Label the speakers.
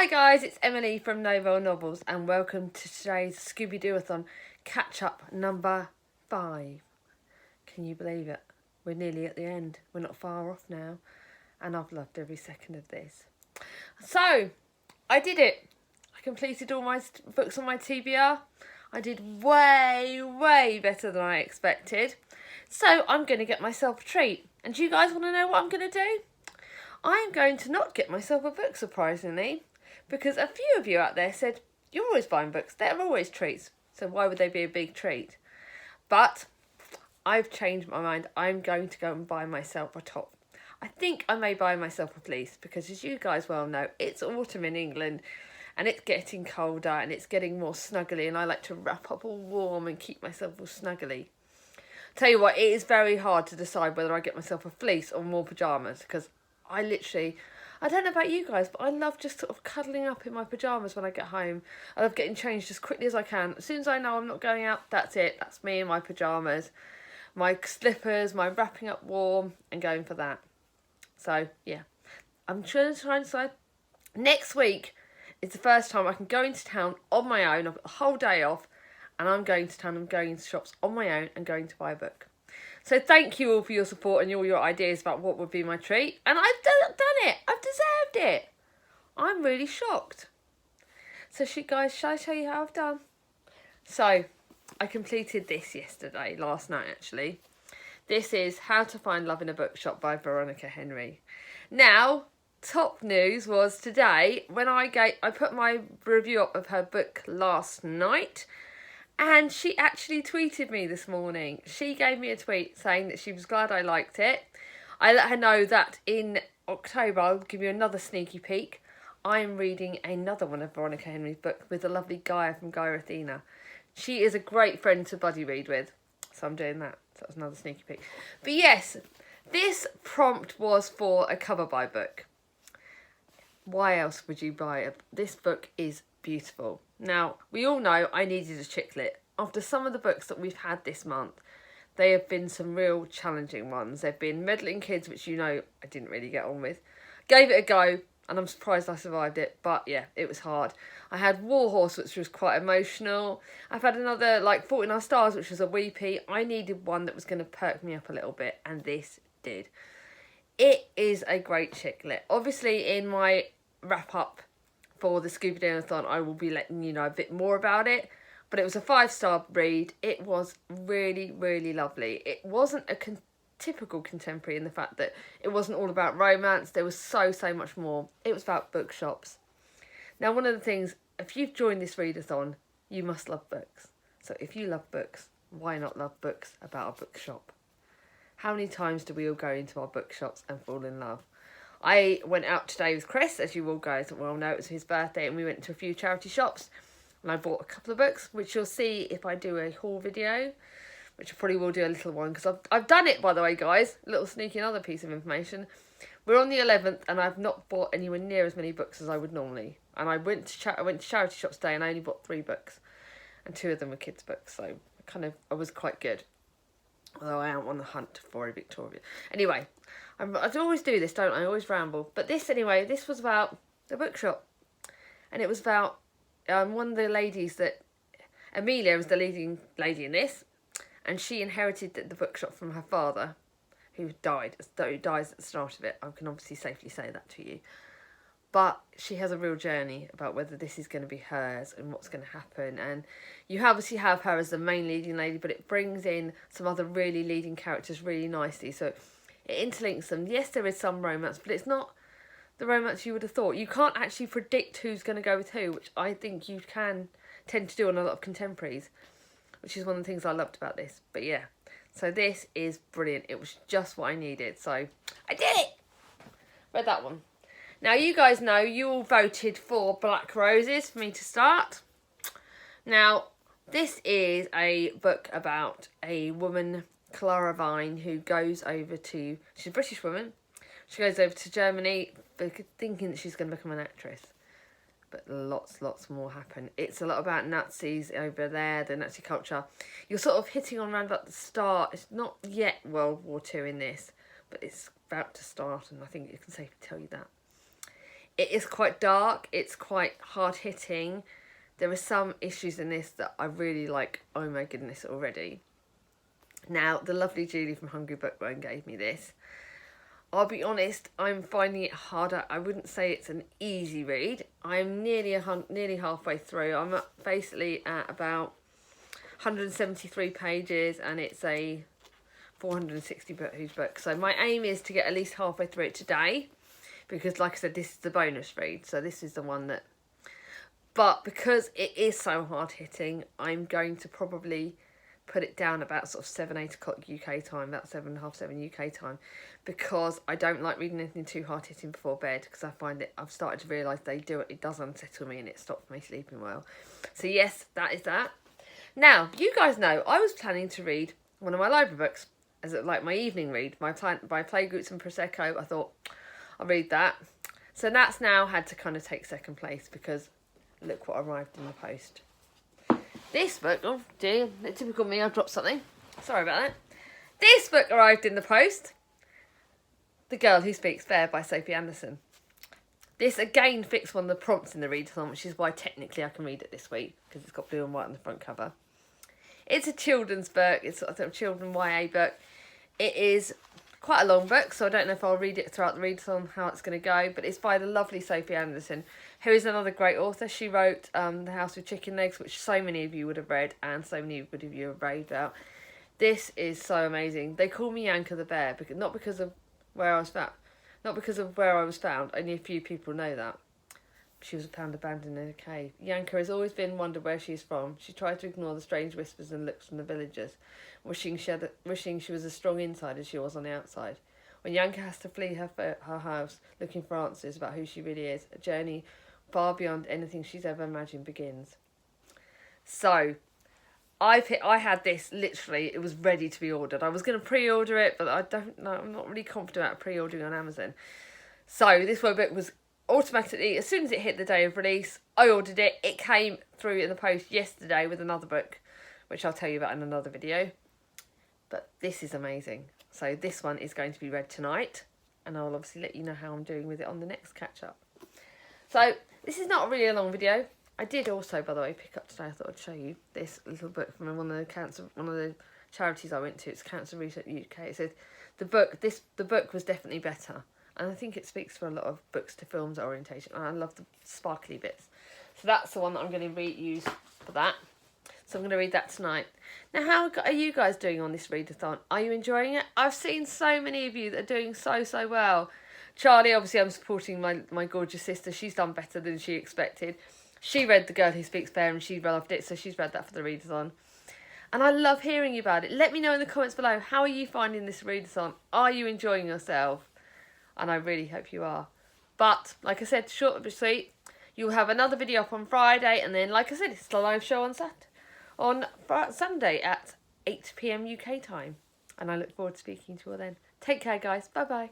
Speaker 1: Hi guys, it's Emily from Novel Novels and welcome to today's Scoobydooathon catch-up number 5. Can you believe it? We're nearly at the end. We're not far off now and I've loved every second of this. So, I did it. I completed all my books on my TBR. I did way better than I expected. So, I'm going to get myself a treat. And do you guys want to know what I'm going to do? I'm going to not get myself a book, surprisingly, because a few of you out there said, you're always buying books, they're always treats, so why would they be a big treat? But I've changed my mind. I'm going to go and buy myself a top. I think I may buy myself a fleece, because as you guys well know, it's autumn in England, and it's getting colder, and it's getting more snuggly, and I like to wrap up all warm and keep myself all snuggly. Tell you what, it is very hard to decide whether I get myself a fleece or more pyjamas, because I don't know about you guys, but I love just sort of cuddling up in my pyjamas when I get home. I love getting changed as quickly as I can. As soon as I know I'm not going out, that's it. That's me in my pyjamas, my slippers, my wrapping up warm, and going for that. So, yeah. I'm trying to decide. Next week is the first time I can go into town on my own. I've got the whole day off, and I'm going to town and going into shops on my own and going to buy a book. So thank you all for your support and all your ideas about what would be my treat. And I've done it. I've deserved it. I'm really shocked. So guys, shall I show you how I've done? So I completed this last night actually. This is How to Find Love in a Bookshop by Veronica Henry. Now, top news was today when I put my review up of her book last night. And she actually tweeted me this morning. She gave me a tweet saying that she was glad I liked it. I let her know that in October, I'll give you another sneaky peek. I am reading another one of Veronica Henry's books with the lovely Gaia from Gaia Athena. She is a great friend to buddy read with. So I'm doing that. So that was another sneaky peek. But yes, this prompt was for a cover by book. Why else would you buy it? This book is beautiful. Now, we all know I needed a chick lit. After some of the books that we've had this month, they have been some real challenging ones. They've been Meddling Kids, which you know I didn't really get on with. Gave it a go, and I'm surprised I survived it, but yeah, it was hard. I had Warhorse, which was quite emotional. I've had another, like, Fault in Our Stars, which was a weepy. I needed one that was going to perk me up a little bit, and this did. It is a great chick lit. Obviously, in my wrap-up for the Scoobydooathon, I will be letting you know a bit more about it. But it was a 5-star read. It was really lovely. It wasn't a typical contemporary in the fact that it wasn't all about romance. There was so much more. It was about bookshops. Now, one of the things, if you've joined this readathon, you must love books. So if you love books, why not love books about a bookshop? How many times do we all go into our bookshops and fall in love? I went out today with Chris, as you all guys well know, it was his birthday, and we went to a few charity shops, and I bought a couple of books, which you'll see if I do a haul video, which I probably will do a little one, because I've done it, by the way, guys. A little sneaky another piece of information. We're on the 11th, and I've not bought anywhere near as many books as I would normally. And I went to charity shops today, and I only bought 3 books, and 2 of them were kids' books, so I was quite good. Although I am on the hunt for a Victoria. Anyway, I always do this, don't I? I always ramble. But this was about the bookshop. And it was about one of the ladies that... Amelia was the leading lady in this. And she inherited the bookshop from her father, who dies at the start of it. I can obviously safely say that to you. But she has a real journey about whether this is going to be hers and what's going to happen. And you obviously have her as the main leading lady, but it brings in some other really leading characters really nicely. So it interlinks them. Yes, there is some romance, but it's not the romance you would have thought. You can't actually predict who's going to go with who, which I think you can tend to do on a lot of contemporaries, which is one of the things I loved about this. But yeah, so this is brilliant. It was just what I needed. So I did it! Read that one. Now, you guys know you all voted for Black Roses for me to start. Now, this is a book about a woman, Clara Vine, who goes over to... She's a British woman. She goes over to Germany thinking that she's going to become an actress. But lots more happen. It's a lot about Nazis over there, the Nazi culture. You're sort of hitting on around about the start. It's not yet World War II in this, but it's about to start, and I think you can safely tell you that. It is quite dark, it's quite hard hitting. There are some issues in this that I really like, oh my goodness, already. Now, the lovely Julie from Hungry Bookworm gave me this. I'll be honest, I'm finding it harder. I wouldn't say it's an easy read. I'm nearly halfway through. I'm basically at about 173 pages, and it's a 460 page book. So my aim is to get at least halfway through it today, because like I said, this is the bonus read. So this is the one that... But because it is so hard hitting, I'm going to probably put it down about sort of 7-8 o'clock UK time, about 7:30, 7 UK time, because I don't like reading anything too hard hitting before bed, because I find it, I've started to realise it does unsettle me and it stops me sleeping well. So yes, that is that. Now, you guys know I was planning to read one of my library books as like my evening read, by Playgroups and Prosecco. I thought I'll read that. So that's now had to kind of take second place, because look what arrived in the post. This book, oh dear, typical me, I've dropped something. Sorry about that. This book arrived in the post. The Girl Who Speaks Fair by Sophie Anderson. This again fits one of the prompts in the readathon, which is why technically I can read it this week, because it's got blue and white on the front cover. It's a children's book, it's sort of a children YA book. It is quite a long book, so I don't know if I'll read it throughout the readathon, how it's going to go, but it's by the lovely Sophie Anderson, who is another great author. She wrote The House with Chicken Legs, which so many of you would have read, and so many of you have raved about. This is so amazing. They call me Yanker the Bear, not because of where I was found. Only a few people know that. She was found abandoned in a cave. Yanker has always been wondered where she is from. She tried to ignore the strange whispers and looks from the villagers, wishing she was as strong inside as she was on the outside. When Yanker has to flee her house, looking for answers about who she really is, a journey far beyond anything she's ever imagined begins. So, I had this, literally, it was ready to be ordered. I was going to pre-order it, but I don't know, I'm not really confident about pre-ordering on Amazon. So, this book was automatically, as soon as it hit the day of release, I ordered it. It came through in the post yesterday with another book, which I'll tell you about in another video. But this is amazing. So this one is going to be read tonight, and I'll obviously let you know how I'm doing with it on the next catch-up. So this is not really a long video. I did also, by the way, pick up today, I thought I'd show you this little book from one of the charities I went to. It's Cancer Research UK. It says the book was definitely better. And I think it speaks for a lot of books to films orientation. And I love the sparkly bits. So that's the one that I'm going to use for that. So I'm going to read that tonight. Now, how are you guys doing on this readathon? Are you enjoying it? I've seen so many of you that are doing so well. Charlie, obviously I'm supporting my gorgeous sister. She's done better than she expected. She read The Girl Who Speaks Fair and she loved it. So she's read that for the readathon. And I love hearing about it. Let me know in the comments below. How are you finding this readathon? Are you enjoying yourself? And I really hope you are. But, like I said, short but sweet. You'll have another video up on Friday. And then, like I said, it's the live show on Sunday at 8 PM UK time. And I look forward to speaking to you all then. Take care, guys. Bye-bye.